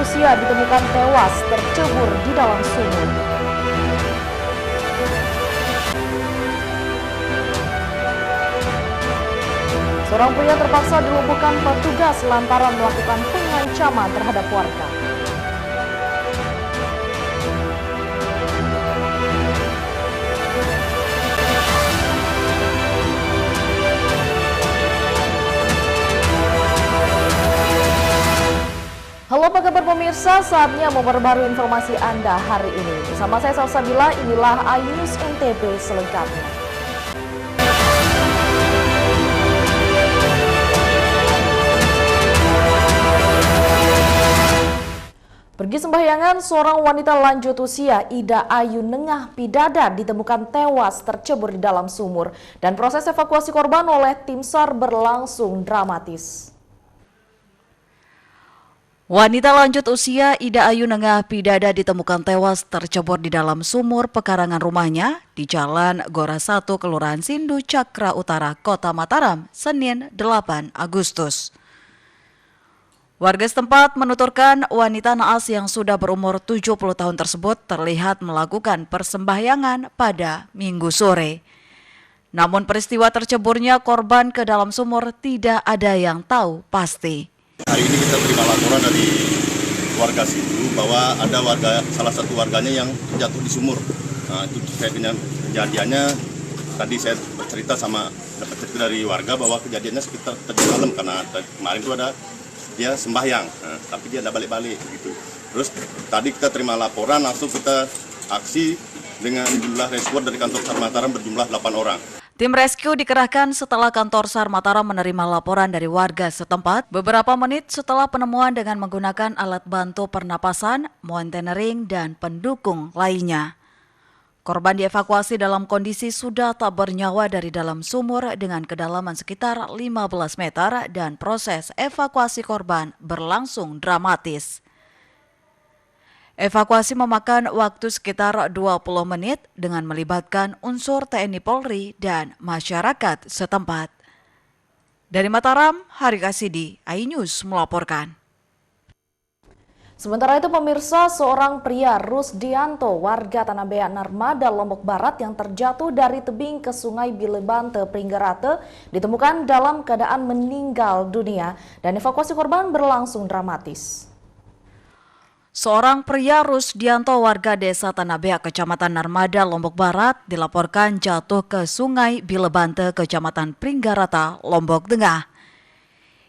usia ditemukan tewas tercebur di dalam sumur. Seorang pria terpaksa dilumpuhkan petugas lantaran melakukan pengancaman terhadap warga. Halo apa kabar pemirsa, saatnya memperbarui informasi Anda hari ini. Bersama saya Salsabila, inilah iNews NTB selengkapnya. Pergi sembahyangan, seorang wanita lanjut usia, Ida Ayu Nengah Pidada, ditemukan tewas tercebur di dalam sumur. Dan proses evakuasi korban oleh tim SAR berlangsung dramatis. Wanita lanjut usia Ida Ayu Nengah Pidada ditemukan tewas tercebur di dalam sumur pekarangan rumahnya di Jalan Gora 1, Kelurahan Sindu, Cakra Utara, Kota Mataram, Senin 8 Agustus. Warga setempat menuturkan wanita naas yang sudah berumur 70 tahun tersebut terlihat melakukan persembahyangan pada Minggu sore. Namun peristiwa terceburnya korban ke dalam sumur tidak ada yang tahu pasti. Hari ini kita terima laporan dari warga situ bahwa ada salah satu warganya yang jatuh di sumur. Nah, itu saya dengan kejadiannya tadi saya bercerita dapat cerita dari warga bahwa kejadiannya sekitar tadi malam karena kemarin itu ada dia sembahyang, tapi dia tidak balik-balik gitu. Terus tadi kita terima laporan, langsung kita aksi dengan jumlah reskuer dari kantor SAR Mataram berjumlah 8 orang. Tim rescue dikerahkan setelah kantor SAR Mataram menerima laporan dari warga setempat beberapa menit setelah penemuan dengan menggunakan alat bantu pernapasan, mountaineering, dan pendukung lainnya. Korban dievakuasi dalam kondisi sudah tak bernyawa dari dalam sumur dengan kedalaman sekitar 15 meter dan proses evakuasi korban berlangsung dramatis. Evakuasi memakan waktu sekitar 20 menit dengan melibatkan unsur TNI Polri dan masyarakat setempat. Dari Mataram, Hari Kasidi, iNews melaporkan. Sementara itu pemirsa, seorang pria Rusdianto warga Tanah Beak Narmada, Lombok Barat yang terjatuh dari tebing ke Sungai Bilebante, Pringgarate ditemukan dalam keadaan meninggal dunia dan evakuasi korban berlangsung dramatis. Seorang pria Rusdianto warga desa Tanah Beak, Kecamatan Narmada, Lombok Barat dilaporkan jatuh ke Sungai Bilebante, Kecamatan Pringgarata, Lombok Tengah.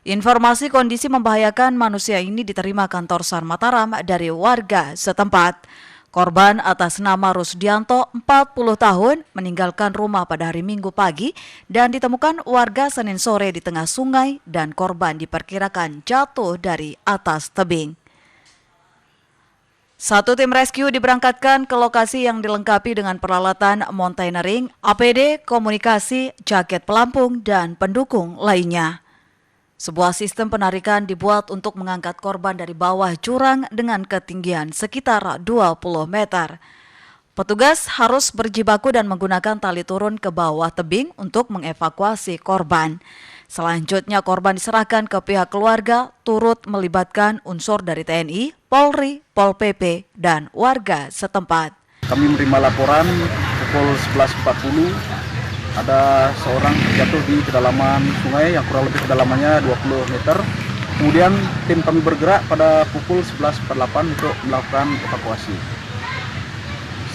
Informasi kondisi membahayakan manusia ini diterima kantor SAR Mataram dari warga setempat. Korban atas nama Rusdianto, 40 tahun, meninggalkan rumah pada hari Minggu pagi dan ditemukan warga Senin sore di tengah sungai dan korban diperkirakan jatuh dari atas tebing. Satu tim rescue diberangkatkan ke lokasi yang dilengkapi dengan peralatan mountaineering, APD, komunikasi, jaket pelampung, dan pendukung lainnya. Sebuah sistem penarikan dibuat untuk mengangkat korban dari bawah jurang dengan ketinggian sekitar 20 meter. Petugas harus berjibaku dan menggunakan tali turun ke bawah tebing untuk mengevakuasi korban. Selanjutnya korban diserahkan ke pihak keluarga, turut melibatkan unsur dari TNI, Polri, Pol PP, dan warga setempat. Kami menerima laporan pukul 11.40 ada seorang terjatuh di kedalaman sungai yang kurang lebih kedalamannya 20 meter. Kemudian tim kami bergerak pada pukul 11.48 untuk melakukan evakuasi.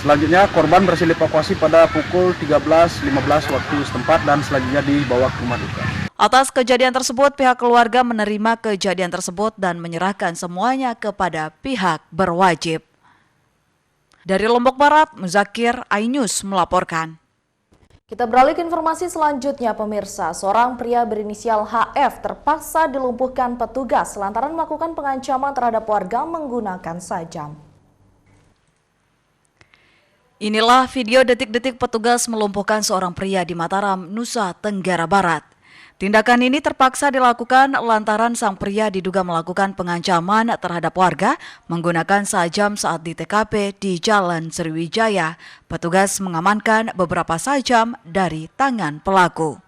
Selanjutnya korban berhasil dievakuasi pada pukul 13.15 waktu setempat dan selanjutnya dibawa ke rumah duka. Atas kejadian tersebut, pihak keluarga menerima kejadian tersebut dan menyerahkan semuanya kepada pihak berwajib. Dari Lombok Barat, Muzakir, iNews melaporkan. Kita beralih ke informasi selanjutnya pemirsa. Seorang pria berinisial HF terpaksa dilumpuhkan petugas lantaran melakukan pengancaman terhadap warga menggunakan sajam. Inilah video detik-detik petugas melumpuhkan seorang pria di Mataram, Nusa Tenggara Barat. Tindakan ini terpaksa dilakukan lantaran sang pria diduga melakukan pengancaman terhadap warga menggunakan sajam saat di TKP di Jalan Sriwijaya. Petugas mengamankan beberapa sajam dari tangan pelaku.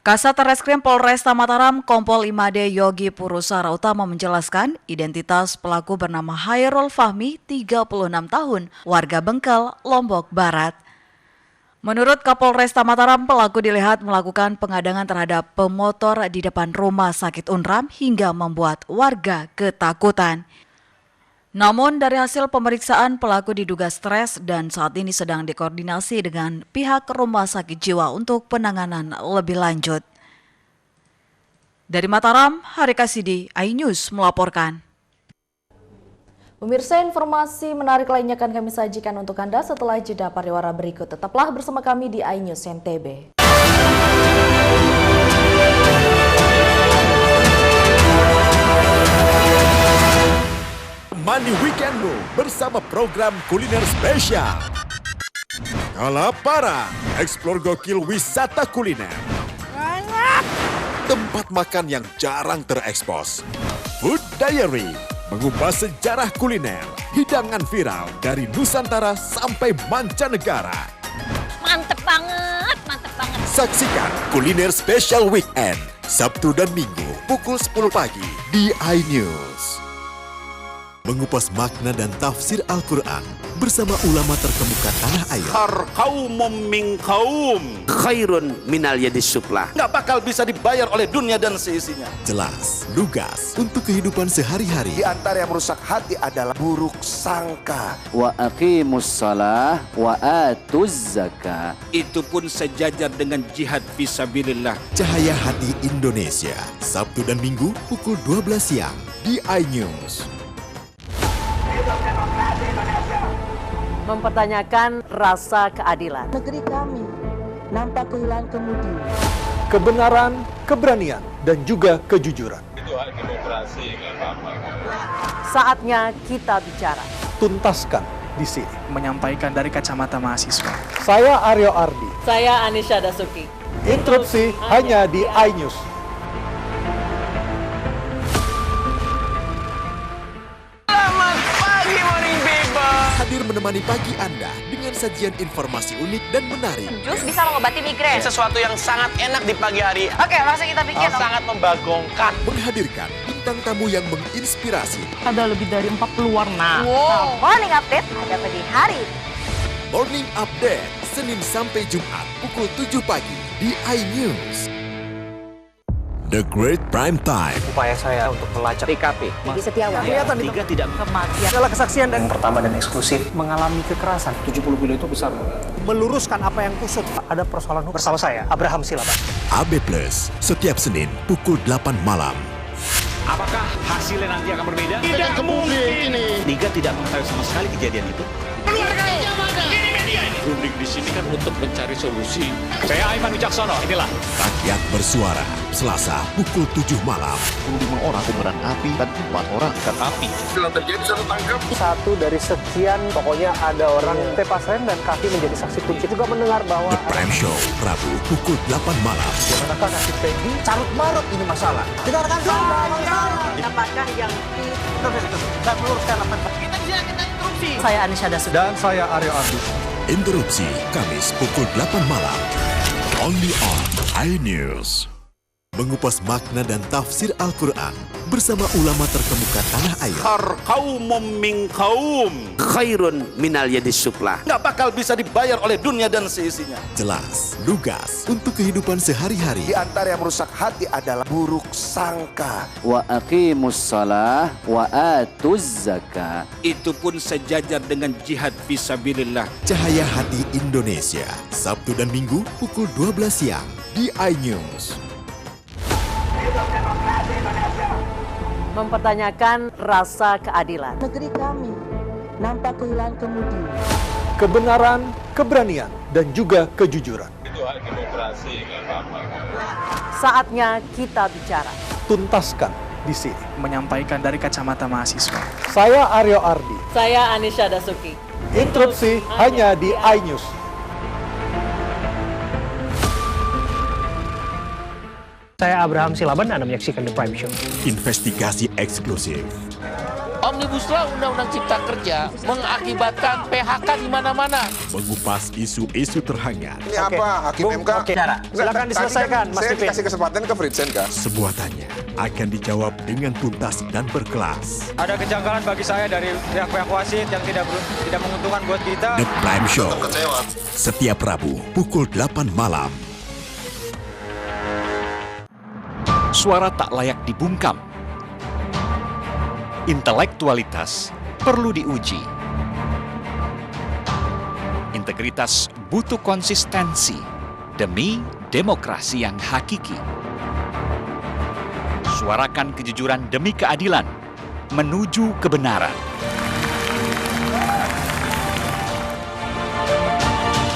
Kasat Reskrim Polresta Mataram Kompol Imade Yogi Purusara Utama menjelaskan identitas pelaku bernama Hairul Fahmi, 36 tahun, warga Bengkel, Lombok Barat. Menurut Kapolresta Mataram, pelaku dilihat melakukan pengadangan terhadap pemotor di depan rumah sakit Unram hingga membuat warga ketakutan. Namun dari hasil pemeriksaan, pelaku diduga stres dan saat ini sedang dikoordinasi dengan pihak rumah sakit jiwa untuk penanganan lebih lanjut. Dari Mataram, Hari Kasidi, iNews melaporkan. Pemirsa, informasi menarik lainnya akan kami sajikan untuk Anda setelah jeda pariwara berikut. Tetaplah bersama kami di iNews NTB. Mani weekendmu bersama program kuliner spesial. Kalaparan, eksplor gokil wisata kuliner. Tempat makan yang jarang terekspos. Food Diary, mengupas sejarah kuliner, hidangan viral dari Nusantara sampai mancanegara. Mantep banget, mantep banget. Saksikan kuliner spesial weekend, Sabtu dan Minggu pukul 10 pagi di iNews. Mengupas makna dan tafsir Al-Quran bersama ulama terkemuka tanah air. Kaumum min kaum khairun minal yadis suflah. Nggak bakal bisa dibayar oleh dunia dan seisinya. Jelas, lugas untuk kehidupan sehari-hari. Di antara yang merusak hati adalah buruk sangka. Wa aqimus shalah wa atuz zakah. Itu pun sejajar dengan jihad fisabilillah. Cahaya Hati Indonesia, Sabtu dan Minggu pukul 12 siang di iNews. Mempertanyakan rasa keadilan. Negeri kami nampak kehilangan kemudi. Kebenaran, keberanian, dan juga kejujuran. Itu hak demokrasi, nggak apa-apa. Saatnya kita bicara. Tuntaskan di sini. Menyampaikan dari kacamata mahasiswa. Saya Aryo Ardi. Saya Anisha Dasuki. Interupsi hanya di iNews. Hadir menemani pagi Anda dengan sajian informasi unik dan menarik. Jus bisa mengobati migrain. Sesuatu yang sangat enak di pagi hari. Oke, langsung kita bikin. Sangat membagongkan. Menghadirkan bintang tamu yang menginspirasi. Ada lebih dari 40 warna. Wow. Morning update ada di hari. Morning Update, Senin sampai Jumat pukul 7 pagi di iNews. The Great Prime Time. Upaya saya untuk melacak TKP. Gigi Setiawan. Kelihatan tiga tidak kematian. Adalah kesaksian dan yang pertama dan eksklusif mengalami kekerasan. 70 kilo itu besar. Meluruskan apa yang kusut. Ada persoalan bersama saya, Abraham Silaban. AB Plus, setiap Senin pukul 8 malam. Apakah hasilnya nanti akan berbeda? Tidak mungkin. Liga tidak mengetahui sama sekali kejadian itu. Keluarkan jabatan. Runding di sini kan untuk mencari solusi. Saya Aiman Wicaksono, inilah. Rakyat Bersuara, Selasa pukul 7 malam. 25 orang kobaran api dan 4 orang ikan api. Setelah terjadi saya tangkap. Satu dari sekian, pokoknya ada orang tepas rem dan kaki menjadi saksi kunci. Juga mendengar bahwa The Prime Show, Rabu pukul 8 malam. Manakah nasib Peggy? Carut marut ini masalah. Dengarkan dulu. Apakah yang Saya meluruskan apa kita interupsi. Saya Anisha Dasuki. Dan saya Aryo Ardi. Interupsi Kamis pukul 8 malam. Only on iNews. Mengupas makna dan tafsir Al-Quran bersama ulama terkemuka tanah air. Kaumum min kaum khairun minal yadis suflah. Nggak bakal bisa dibayar oleh dunia dan seisinya. Jelas, lugas untuk kehidupan sehari-hari. Di antara yang merusak hati adalah buruk sangka. Wa aqimus shalah wa atuz zakah. Itu pun sejajar dengan jihad fisabilillah. Cahaya Hati Indonesia, Sabtu dan Minggu pukul 12 siang di iNews. Mempertanyakan rasa keadilan. Negeri kami nampak kehilangan kemudi. Kebenaran, keberanian, dan juga kejujuran. Itu hak demokrasi, nggak apa-apa. Saatnya kita bicara. Tuntaskan di sini. Menyampaikan dari kacamata mahasiswa. Saya Aryo Ardi. Saya Anisha Dasuki. Interupsi hanya di iNews. Saya Abraham Silaban, Anda menyaksikan The Prime Show. Investigasi eksklusif. Omnibus Law Undang-Undang Cipta Kerja mengakibatkan PHK di mana-mana. Mengupas isu-isu terhangat. Ini apa Hakim MK? Silakan diselesaikan, Mas saya Pipin. kasih kesempatan ke Fritsen, Kak. Semua tanya akan dijawab dengan tuntas dan berkelas. Ada kejanggalan bagi saya dari pihak-pihak wasit yang tidak menguntungkan buat kita. The Prime Show. Setiap Rabu pukul 8 malam. Suara tak layak dibungkam. Intelektualitas perlu diuji. Integritas butuh konsistensi demi demokrasi yang hakiki. Suarakan kejujuran demi keadilan menuju kebenaran.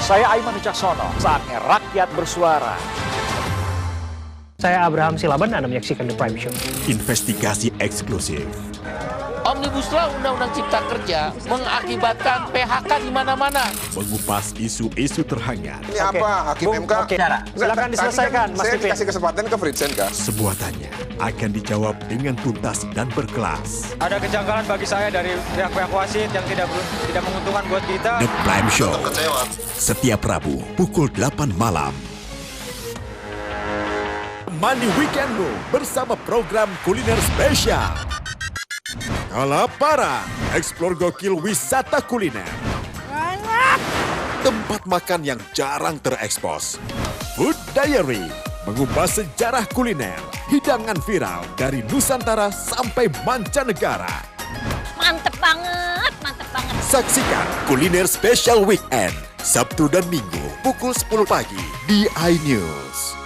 Saya Aiman Wicaksono, saatnya rakyat bersuara. Saya Abraham Silaban, Anda menyaksikan The Prime Show. Investigasi eksklusif. Omnibus Law Undang-Undang Cipta Kerja mengakibatkan PHK di mana-mana. Mengupas isu-isu terhangat. Ini apa Hakim MK? Silakan diselesaikan, Mas Saya Pipin. kasih kesempatan ke Fritsen, Kak. Semua tanya akan dijawab dengan tuntas dan berkelas. Ada kejanggalan bagi saya dari pihak-pihak wasit yang tidak menguntungkan buat kita. The Prime Show. Setiap Rabu pukul 8 malam. Mandi weekendmu bersama program kuliner spesial. Kalaparan, eksplor gokil wisata kuliner. Tempat makan yang jarang terekspos. Food Diary, mengupas sejarah kuliner, hidangan viral dari Nusantara sampai mancanegara. Mantep banget, mantep banget. Saksikan kuliner spesial weekend, Sabtu dan Minggu pukul 10 pagi di iNews.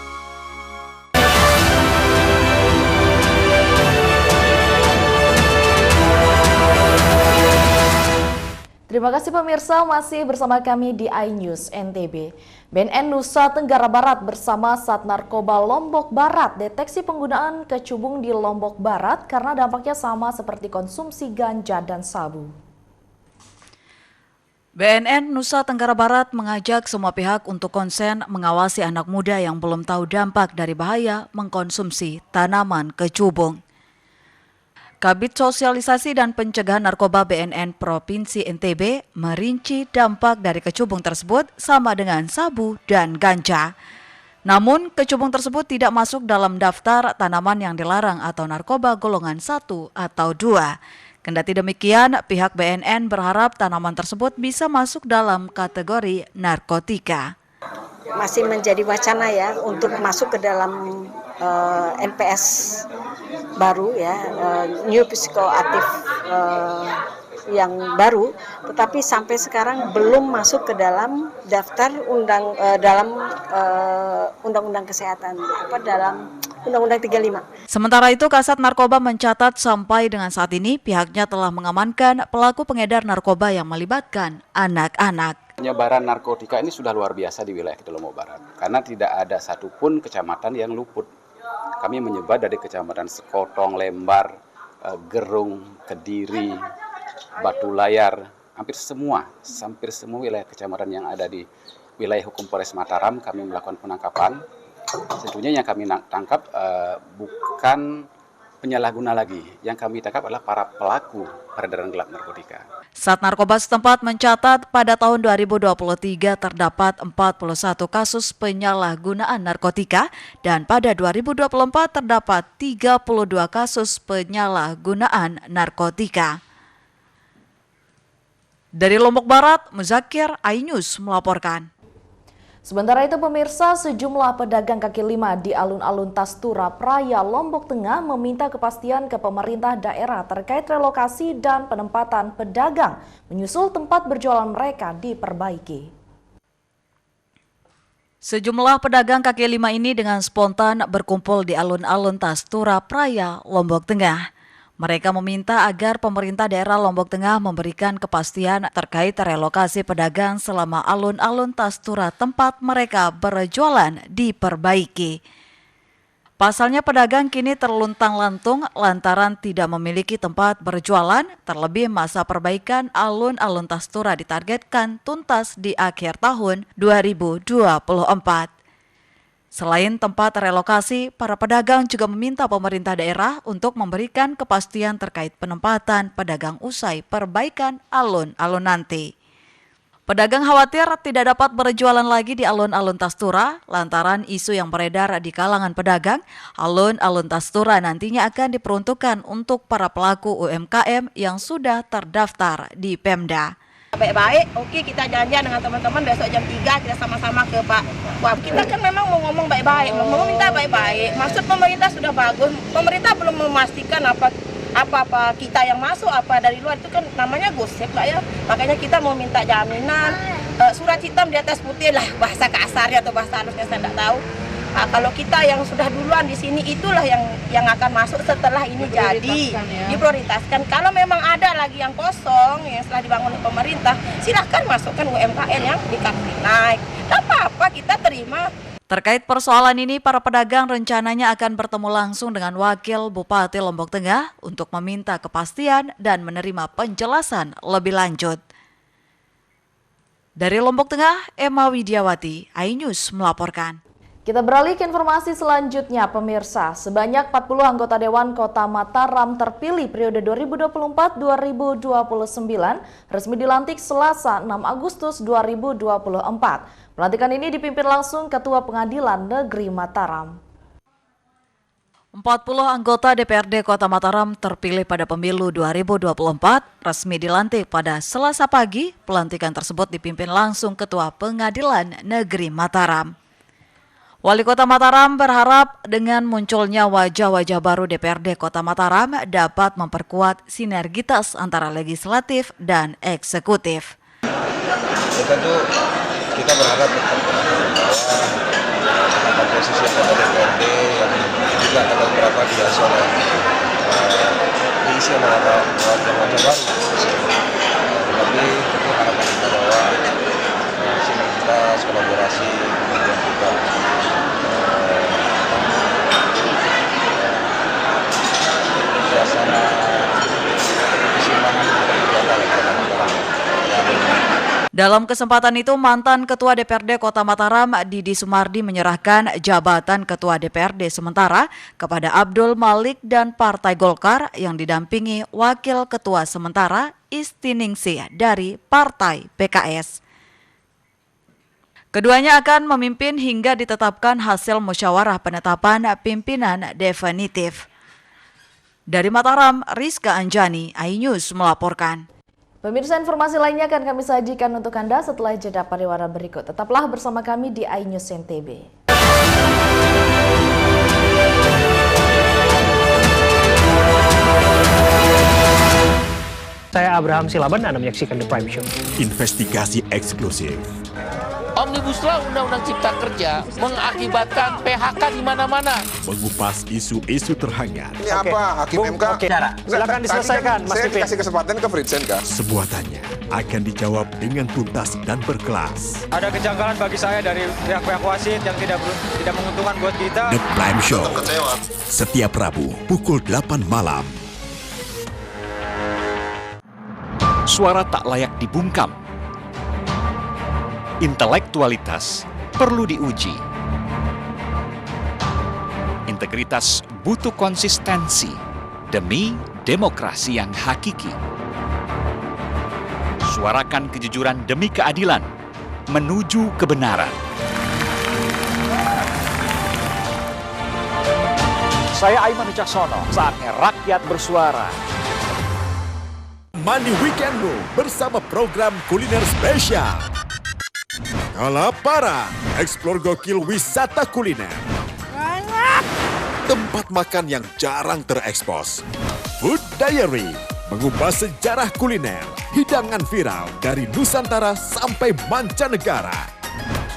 Terima kasih pemirsa, masih bersama kami di iNews NTB. BNN Nusa Tenggara Barat bersama Sat Narkoba Lombok Barat deteksi penggunaan kecubung di Lombok Barat karena dampaknya sama seperti konsumsi ganja dan sabu. BNN Nusa Tenggara Barat mengajak semua pihak untuk konsen mengawasi anak muda yang belum tahu dampak dari bahaya mengkonsumsi tanaman kecubung. Kabid Sosialisasi dan Pencegahan Narkoba BNN Provinsi NTB merinci dampak dari kecubung tersebut sama dengan sabu dan ganja. Namun, kecubung tersebut tidak masuk dalam daftar tanaman yang dilarang atau narkoba golongan 1 atau 2. Kendati demikian, pihak BNN berharap tanaman tersebut bisa masuk dalam kategori narkotika. Masih menjadi wacana ya untuk masuk ke dalam NPS baru ya, new psikoaktif yang baru, tetapi sampai sekarang belum masuk ke dalam daftar undang-undang kesehatan dalam Undang-Undang 35. Sementara itu, Kasat Narkoba mencatat sampai dengan saat ini pihaknya telah mengamankan pelaku pengedar narkoba yang melibatkan anak-anak. Penyebaran narkotika ini sudah luar biasa di wilayah kita Lombok Barat, karena tidak ada satupun kecamatan yang luput. Kami menyebar dari kecamatan Sekotong, Lembar, Gerung, Kediri, Batu Layar, hampir semua wilayah kecamatan yang ada di wilayah hukum Polres Mataram kami melakukan penangkapan. Tentunya yang kami tangkap bukan penyalahguna lagi, yang kami tangkap adalah para pelaku peredaran gelap narkotika. Sat Narkoba setempat mencatat pada tahun 2023 terdapat 41 kasus penyalahgunaan narkotika dan pada 2024 terdapat 32 kasus penyalahgunaan narkotika. Dari Lombok Barat, Muzakir, iNews melaporkan. Sementara itu pemirsa, sejumlah pedagang kaki lima di alun-alun Tastura Praya, Lombok Tengah meminta kepastian ke pemerintah daerah terkait relokasi dan penempatan pedagang menyusul tempat berjualan mereka diperbaiki. Sejumlah pedagang kaki lima ini dengan spontan berkumpul di alun-alun Tastura Praya, Lombok Tengah. Mereka meminta agar pemerintah daerah Lombok Tengah memberikan kepastian terkait relokasi pedagang selama alun-alun Tastura tempat mereka berjualan diperbaiki. Pasalnya pedagang kini terluntang-lantung lantaran tidak memiliki tempat berjualan, terlebih masa perbaikan alun-alun Tastura ditargetkan tuntas di akhir tahun 2024. Selain tempat relokasi, para pedagang juga meminta pemerintah daerah untuk memberikan kepastian terkait penempatan pedagang usai perbaikan alun-alun nanti. Pedagang khawatir tidak dapat berjualan lagi di alun-alun Tastura lantaran isu yang beredar di kalangan pedagang. Alun-alun Tastura nantinya akan diperuntukkan untuk para pelaku UMKM yang sudah terdaftar di Pemda. Baik-baik, oke kita janjian dengan teman-teman besok jam 3 kita sama-sama ke Pak Wab. Kita kan memang mau ngomong baik-baik, mau minta baik-baik. Maksud pemerintah sudah bagus, pemerintah belum memastikan apa kita yang masuk, apa dari luar itu kan namanya gosip Pak ya. Makanya kita mau minta jaminan, surat hitam di atas putih lah bahasa kasarnya atau bahasa halusnya saya tidak tahu. Nah, kalau kita yang sudah duluan di sini itulah yang akan masuk setelah ini jadi diprioritaskan. Kalau memang ada lagi yang kosong yang setelah dibangun oleh pemerintah, silahkan masukkan UMKM yang dikasih naik. Tidak apa-apa, kita terima. Terkait persoalan ini, para pedagang rencananya akan bertemu langsung dengan Wakil Bupati Lombok Tengah untuk meminta kepastian dan menerima penjelasan lebih lanjut. Dari Lombok Tengah, Emma Widiawati, iNews melaporkan. Kita beralih ke informasi selanjutnya, pemirsa. Sebanyak 40 anggota Dewan Kota Mataram terpilih periode 2024-2029 resmi dilantik Selasa 6 Agustus 2024. Pelantikan ini dipimpin langsung Ketua Pengadilan Negeri Mataram. 40 anggota DPRD Kota Mataram terpilih pada pemilu 2024 resmi dilantik pada Selasa pagi. Pelantikan tersebut dipimpin langsung Ketua Pengadilan Negeri Mataram. Wali Kota Mataram berharap dengan munculnya wajah-wajah baru DPRD Kota Mataram dapat memperkuat sinergitas antara legislatif dan eksekutif. Tentu kita berharap bahwa posisi anggota DPRD yang juga ada beberapa biasa diisi oleh wajah-wajah baru. Tapi tentu harapan kita bahwa sinergitas, kolaborasi, kemudian juga dalam kesempatan itu, mantan Ketua DPRD Kota Mataram, Didi Sumardi, menyerahkan jabatan Ketua DPRD sementara kepada Abdul Malik dan Partai Golkar yang didampingi Wakil Ketua sementara Istiningsih dari Partai PKS. Keduanya akan memimpin hingga ditetapkan hasil musyawarah penetapan pimpinan definitif. Dari Mataram, Rizka Anjani, iNews melaporkan. Pemirsa, informasi lainnya akan kami sajikan untuk Anda setelah jeda pariwara berikut. Tetaplah bersama kami di iNews NTB. Saya Abraham Silaban, Anda menyaksikan The Prime Show. Investigasi eksklusif. Omnibus Law Undang-Undang Cipta Kerja mengakibatkan PHK di mana-mana. Mengupas isu-isu terhangat. Ini apa? Hakim MK? Silakan diselesaikan, Mas Saya Pipin. dikasih kesempatan ke Fritsen, Kak. Sebuah tanya akan dijawab dengan tuntas dan berkelas. Ada kejanggalan bagi saya dari pihak-pihak wasit yang tidak menguntungkan buat kita. The Prime Show. Setiap Rabu pukul 8 malam. Suara tak layak dibungkam. Intelektualitas perlu diuji. Integritas butuh konsistensi demi demokrasi yang hakiki. Suarakan kejujuran demi keadilan menuju kebenaran. Saya Aiman Wicaksono, saatnya rakyat bersuara. Money Weekendmu bersama program kuliner spesial. Kalaparan, eksplor gokil wisata kuliner. Tempat makan yang jarang terekspos. Food Diary, mengupas sejarah kuliner, hidangan viral dari Nusantara sampai mancanegara.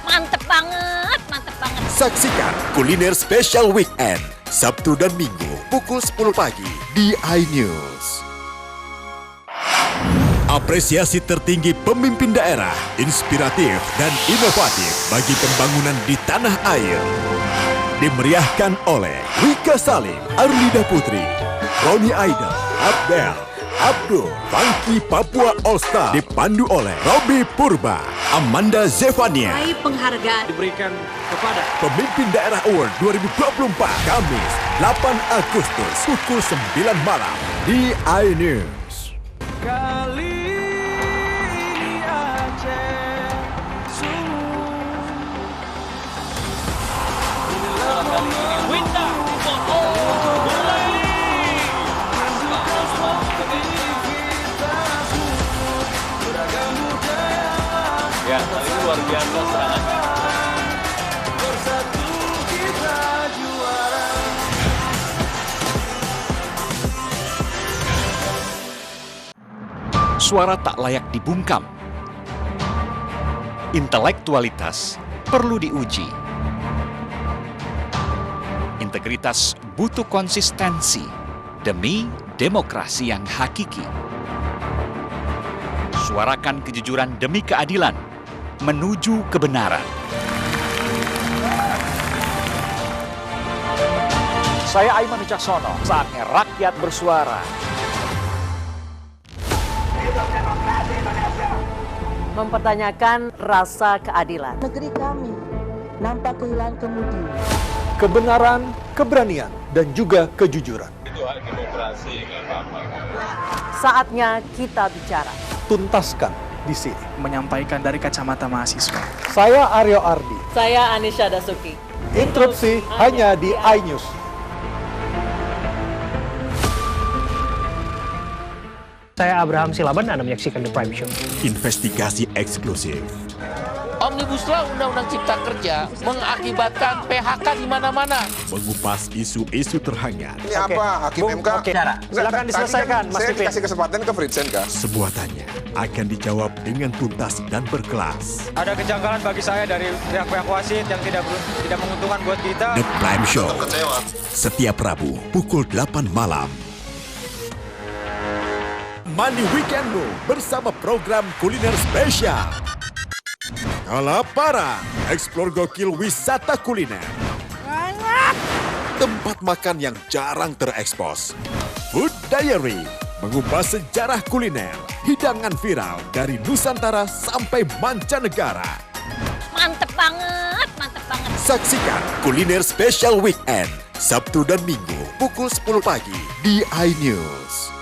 Mantep banget, mantep banget. Saksikan kuliner spesial weekend, Sabtu dan Minggu pukul 10 pagi di iNews. Apresiasi tertinggi pemimpin daerah, inspiratif dan inovatif bagi pembangunan di tanah air. Dimeriahkan oleh Wika Salim, Arlida Putri, Roni Aidel, Abdel, Abdul, Funky Papua All Star dipandu oleh Robi Purba, Amanda Zevania. Penghargaan diberikan kepada Pemimpin Daerah Award 2024 Kamis 8 Agustus pukul 9 malam di iNews. kali ini Aceh Ya, kali ini luar biasa serangannya. bersatu kita juara. Suara tak layak dibungkam. Intelektualitas perlu diuji. Integritas butuh konsistensi demi demokrasi yang hakiki. Suarakan kejujuran demi keadilan menuju kebenaran. Saya Aiman Wicaksono, saatnya rakyat bersuara. mempertanyakan rasa keadilan. Negeri kami nampak kehilangan kemudi. Kebenaran, keberanian, dan juga kejujuran. Itu hak demokrasi, nggak apa-apa. Saatnya kita bicara. Tuntaskan di sini. Menyampaikan dari kacamata mahasiswa. Saya Aryo Ardi. Saya Anisha Dasuki. Interupsi hanya di iNews. Saya Abraham Silaban, Anda menyaksikan The Prime Show. Investigasi eksklusif. Omnibus Law Undang-Undang Cipta Kerja mengakibatkan PHK di mana-mana. Mengupas isu-isu terhangat. Ini apa? Hakim MK? Silakan diselesaikan, Mas Saya Pipin. dikasih kesempatan ke Fritsen, Kak. Semua tanya akan dijawab dengan tuntas dan berkelas. Ada kejanggalan bagi saya dari pihak-pihak wasit yang tidak menguntungkan buat kita. The Prime Show. Setiap Rabu pukul 8 malam. Mandi Weekendmu bersama program kuliner spesial. Kalaparan, eksplor gokil wisata kuliner. Tempat makan yang jarang terekspos. Food Diary, mengupas sejarah kuliner, hidangan viral dari Nusantara sampai mancanegara. Mantep banget, mantep banget. Saksikan kuliner spesial weekend, Sabtu dan Minggu pukul 10 pagi di iNews.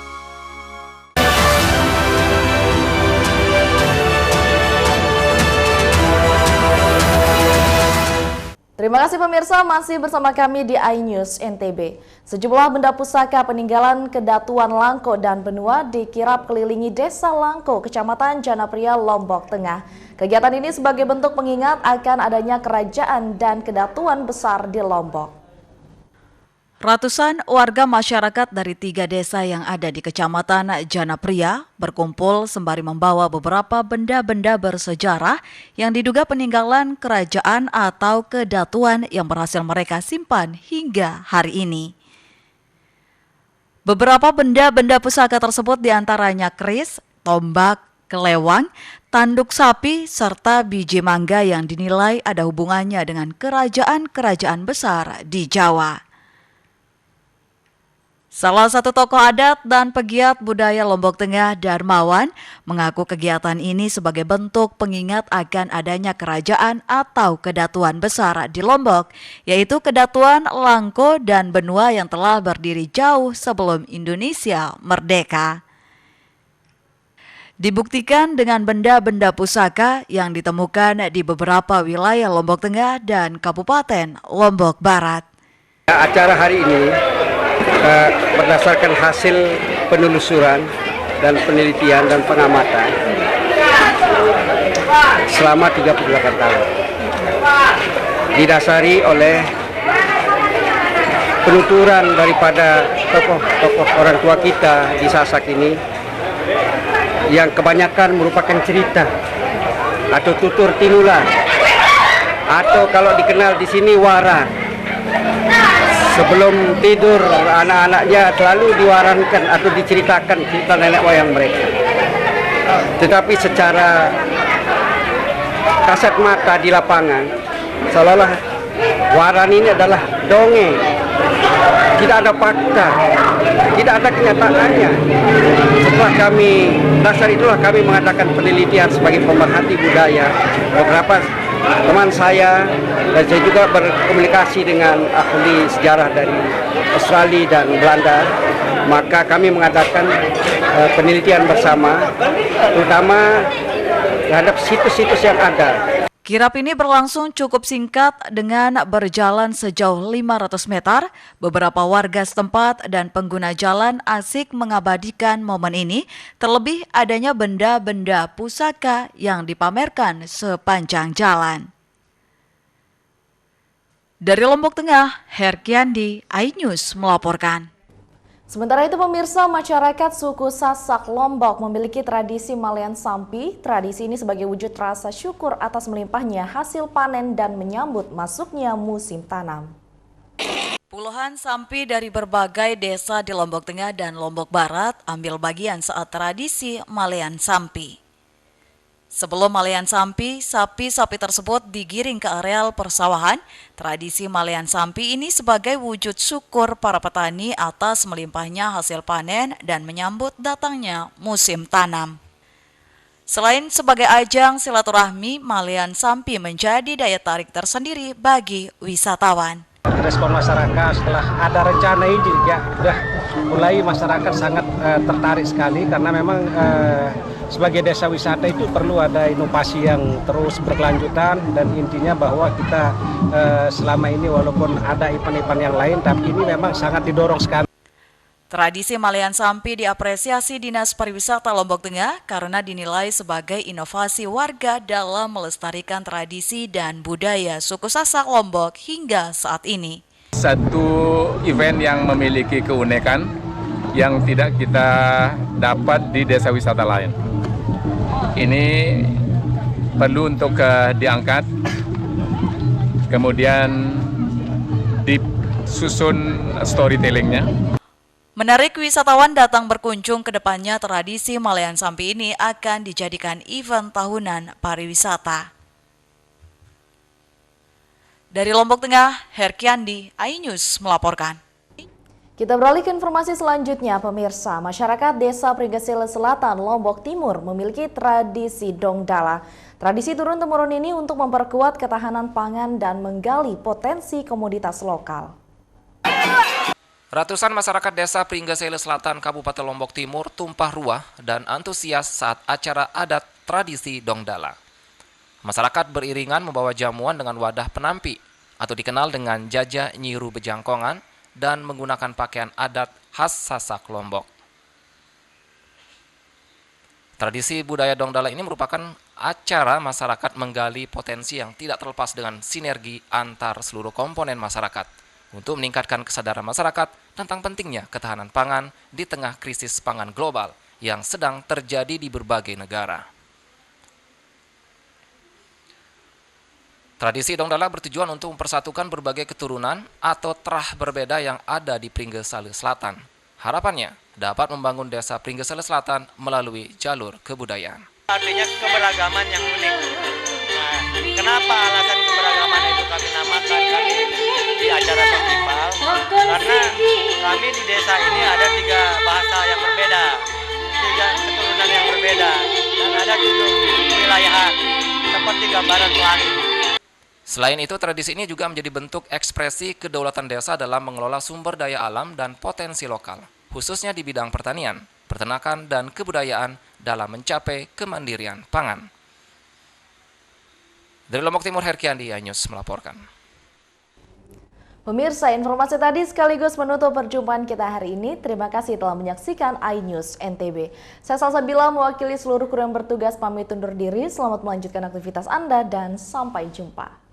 Terima kasih pemirsa, masih bersama kami di iNews NTB. Sejumlah benda pusaka peninggalan Kedatuan Langko dan Benua dikirap kelilingi Desa Langko, Kecamatan Janapria, Lombok Tengah. Kegiatan ini sebagai bentuk pengingat akan adanya kerajaan dan kedatuan besar di Lombok. Ratusan warga masyarakat dari 3 desa yang ada di Kecamatan Janapria berkumpul sembari membawa beberapa benda-benda bersejarah yang diduga peninggalan kerajaan atau kedatuan yang berhasil mereka simpan hingga hari ini. Beberapa benda-benda pusaka tersebut diantaranya keris, tombak, kelewang, tanduk sapi, serta biji mangga yang dinilai ada hubungannya dengan kerajaan-kerajaan besar di Jawa. Salah satu tokoh adat dan pegiat budaya Lombok Tengah, Darmawan, mengaku kegiatan ini sebagai bentuk pengingat akan adanya kerajaan atau kedatuan besar di Lombok, yaitu Kedatuan Langko dan Benua yang telah berdiri jauh sebelum Indonesia merdeka. Dibuktikan dengan benda-benda pusaka yang ditemukan di beberapa wilayah Lombok Tengah dan Kabupaten Lombok Barat. Acara hari ini berdasarkan hasil penelusuran dan penelitian dan pengamatan selama 38 tahun. Didasari oleh penuturan daripada tokoh-tokoh orang tua kita di Sasak ini yang kebanyakan merupakan cerita atau tutur tinular atau kalau dikenal di sini wara. Sebelum tidur anak-anaknya selalu diwarankan atau diceritakan cerita nenek moyang mereka. Tetapi secara kasat mata di lapangan seolah-olah waran ini adalah dongeng tidak ada fakta, tidak ada kenyataannya. Setelah dasar itulah kami mengadakan penelitian sebagai pemerhati budaya. Beberapa teman saya dan saya juga berkomunikasi dengan ahli sejarah dari Australia dan Belanda. Maka kami mengadakan penelitian bersama, terutama terhadap situs-situs yang ada. Kirap ini berlangsung cukup singkat dengan berjalan sejauh 500 meter. Beberapa warga setempat dan pengguna jalan asik mengabadikan momen ini, terlebih adanya benda-benda pusaka yang dipamerkan sepanjang jalan. Dari Lombok Tengah, Herkiandi, iNews melaporkan. Sementara itu pemirsa, masyarakat suku Sasak Lombok memiliki tradisi Malean Sampi. Tradisi ini sebagai wujud rasa syukur atas melimpahnya hasil panen dan menyambut masuknya musim tanam. Puluhan sampi dari berbagai desa di Lombok Tengah dan Lombok Barat ambil bagian saat tradisi Malean Sampi. Sebelum Malean Sampi, sapi-sapi tersebut digiring ke areal persawahan. Tradisi Malean Sampi ini sebagai wujud syukur para petani atas melimpahnya hasil panen dan menyambut datangnya musim tanam. Selain sebagai ajang silaturahmi, Malean Sampi menjadi daya tarik tersendiri bagi wisatawan. Respon masyarakat setelah ada rencana ini juga sudah mulai masyarakat sangat tertarik sekali karena memang sebagai desa wisata itu perlu ada inovasi yang terus berkelanjutan dan intinya bahwa kita selama ini walaupun ada event-event yang lain tapi ini memang sangat didorong sekali. Tradisi Malean Sampi diapresiasi Dinas Pariwisata Lombok Tengah karena dinilai sebagai inovasi warga dalam melestarikan tradisi dan budaya suku Sasak Lombok hingga saat ini. Satu event yang memiliki keunikan yang tidak kita dapat di desa wisata lain. Ini perlu untuk diangkat, kemudian disusun storytellingnya. Menarik wisatawan datang berkunjung ke depannya, tradisi Malean Sampi ini akan dijadikan event tahunan pariwisata. Dari Lombok Tengah, Herkiandi, iNews melaporkan. Kita beralih ke informasi selanjutnya, pemirsa. Masyarakat Desa Pringgesile Selatan, Lombok Timur memiliki tradisi Dongdala. Tradisi turun-temurun ini untuk memperkuat ketahanan pangan dan menggali potensi komoditas lokal. Ratusan masyarakat Desa Pringgesile Selatan, Kabupaten Lombok Timur tumpah ruah dan antusias saat acara adat tradisi Dongdala. Masyarakat beriringan membawa jamuan dengan wadah penampi atau dikenal dengan jaja nyiru bejangkongan dan menggunakan pakaian adat khas Sasak Lombok. Tradisi budaya Dongdala ini merupakan acara masyarakat menggali potensi yang tidak terlepas dengan sinergi antar seluruh komponen masyarakat untuk meningkatkan kesadaran masyarakat tentang pentingnya ketahanan pangan di tengah krisis pangan global yang sedang terjadi di berbagai negara. Tradisi Dongdala bertujuan untuk mempersatukan berbagai keturunan atau terah berbeda yang ada di Pringgesile Selatan. Harapannya dapat membangun Desa Pringgesile Selatan melalui jalur kebudayaan. Artinya keberagaman yang unik. Nah, kenapa alasan keberagaman itu kami namakan kami di acara festival? Karena kami di desa ini ada 3 bahasa yang berbeda, 3 keturunan yang berbeda, dan ada 7 wilayahan seperti gambaran pelangi. Selain itu, tradisi ini juga menjadi bentuk ekspresi kedaulatan desa dalam mengelola sumber daya alam dan potensi lokal, khususnya di bidang pertanian, peternakan, dan kebudayaan dalam mencapai kemandirian pangan. Dari Lombok Timur, Herkiandi, iNews melaporkan. Pemirsa, informasi tadi sekaligus menutup perjumpaan kita hari ini. Terima kasih telah menyaksikan iNews NTB. Saya Salsabila mewakili seluruh kru yang bertugas pamit undur diri. Selamat melanjutkan aktivitas Anda dan sampai jumpa.